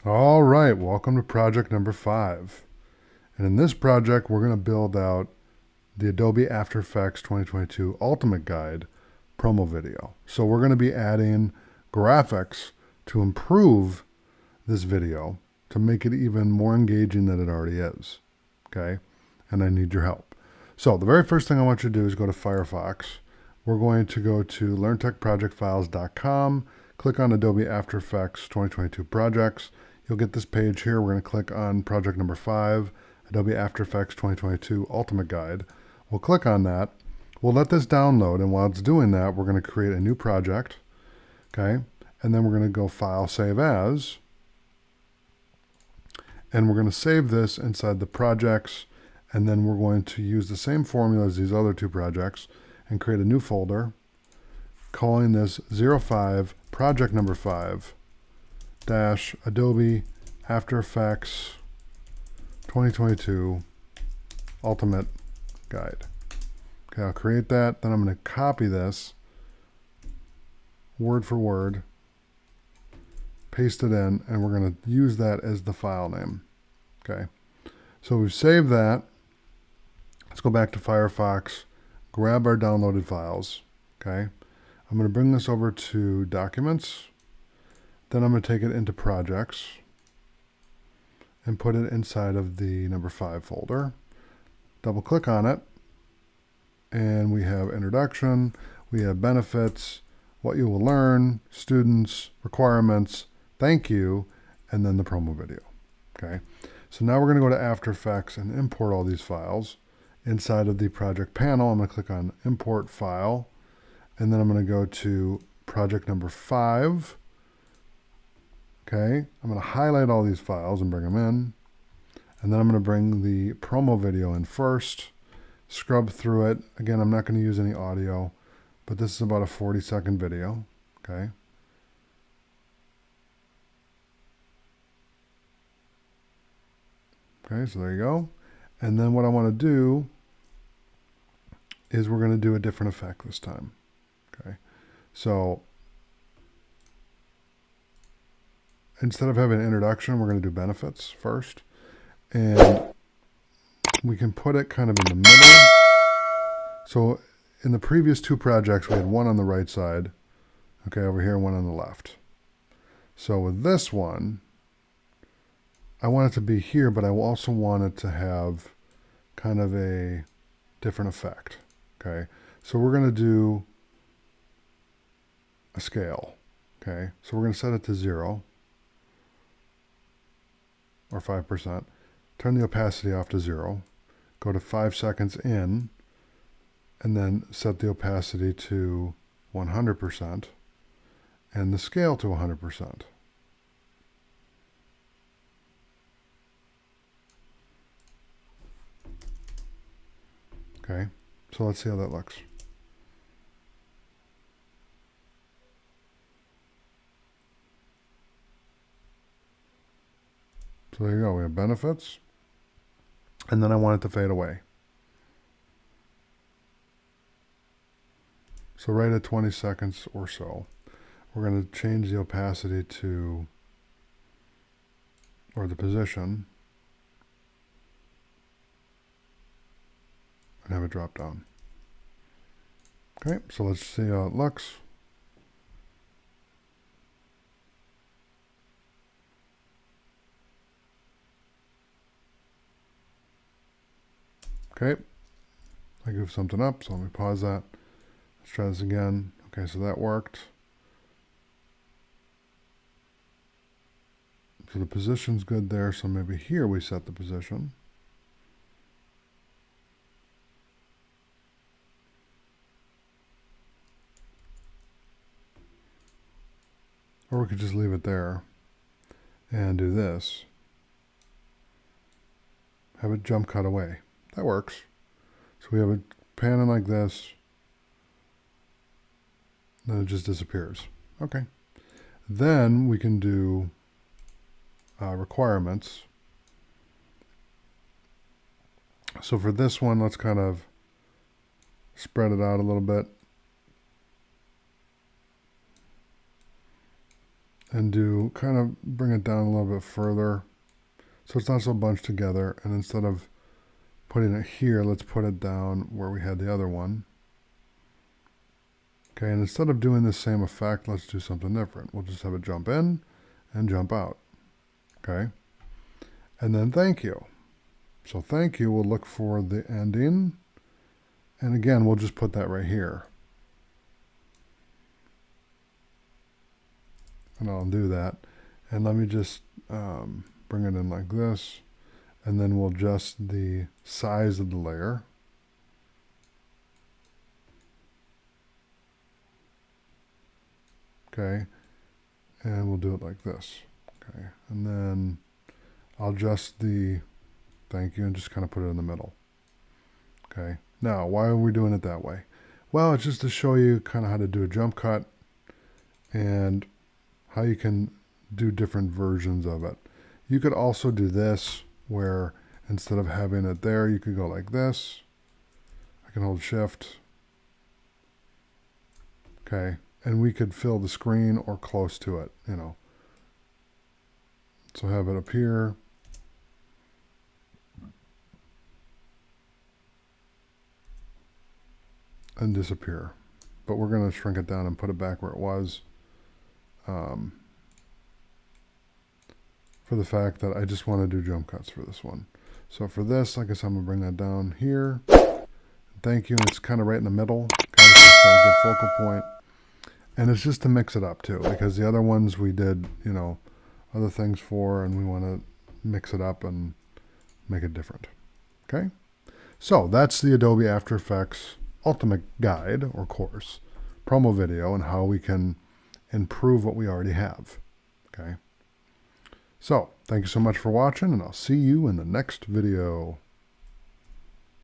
All right, welcome to project number 5. And in this project, we're going to build out the Adobe After Effects 2022 Ultimate Guide promo video. So we're going to be adding graphics to improve this video to make it even more engaging than it already is. Okay? And I need your help. So the very first thing I want you to do is go to Firefox. We're going to go to learntechprojectfiles.com, click on Adobe After Effects 2022 projects. You'll get this page here. We're going to click on project number 5, Adobe After Effects 2022 Ultimate Guide. We'll click on that. We'll let this download, and while it's doing that, we're going to create a new project. Okay? And then we're going to go File, Save As. And we're going to save this inside the projects, and then we're going to use the same formula as these other two projects and create a new folder, calling this 05 project number 5 dash Adobe After Effects 2022 Ultimate Guide. Okay, I'll create that. Then I'm going to copy this word for word, paste it in, and we're going to use that as the file name. Okay, so we've saved that. Let's go back to Firefox, grab our downloaded files. Okay, I'm going to bring this over to Documents. Then I'm going to take it into Projects and put it inside of the number 5 folder. Double click on it, and we have Introduction, we have Benefits, What You Will Learn, Students, Requirements, Thank You, and then the promo video. Okay, so now we're going to go to After Effects and import all these files. Inside of the project panel, I'm going to click on Import File, and then I'm going to go to project number 5. Okay, I'm going to highlight all these files and bring them in. And then I'm going to bring the promo video in first, scrub through it. Again, I'm not going to use any audio, but this is about a 40-second video. Okay. Okay, so there you go. And then what I want to do is we're going to do a different effect this time. Okay, so instead of having an introduction, we're going to do benefits first. And we can put it kind of in the middle. So in the previous two projects, we had one on the right side, okay, over here, and one on the left. So with this one, I want it to be here, but I also want it to have kind of a different effect. Okay, so we're going to do a scale. Okay, so we're going to set it to 0 or 5%. Turn the opacity off to 0. Go to 5 seconds in, and then set the opacity to 100% and the scale to 100%. Okay, so let's see how that looks. So there you go, we have benefits, and then I want it to fade away. So right at 20 seconds or so, we're going to change the opacity to, or the position, and have it drop down. Okay, so let's see how it looks. Okay, I goofed something up, so let me pause that. Let's try this again. Okay, so that worked. So the position's good there, so maybe here we set the position. Or we could just leave it there and do this. Have it jump cut away. That works. So we have it panning like this, then it just disappears. Okay. Then we can do requirements. So for this one, let's kind of spread it out a little bit. and do kind of bring it down a little bit further so it's not so bunched together. And instead of putting it here, let's put it down where we had the other one. Okay, and instead of doing the same effect, let's do something different. We'll just have it jump in and jump out. Okay, and then thank you. So thank you, we'll look for the ending. And again, we'll just put that right here. And I'll do that. And let me just bring it in like this. And then we'll adjust the size of the layer. Okay. And we'll do it like this. Okay. And then I'll adjust the thank you and just kind of put it in the middle. Okay. Now, why are we doing it that way? Well, it's just to show you kind of how to do a jump cut and how you can do different versions of it. You could also do this where instead of having it there, you could go like this. I can hold shift. Okay. And we could fill the screen or close to it, you know. So have it up here. And disappear. But we're going to shrink it down and put it back where it was. For the fact that I just want to do jump cuts for this one. So for this, like I said, I'm going to bring that down here. Thank you. And it's kind of right in the middle. Kind of just got a good focal point. And it's just to mix it up too, because the other ones we did, you know, other things for, and we want to mix it up and make it different. Okay? So that's the Adobe After Effects Ultimate Guide or course, promo video, and how we can improve what we already have. Okay? So, thank you so much for watching, and I'll see you in the next video.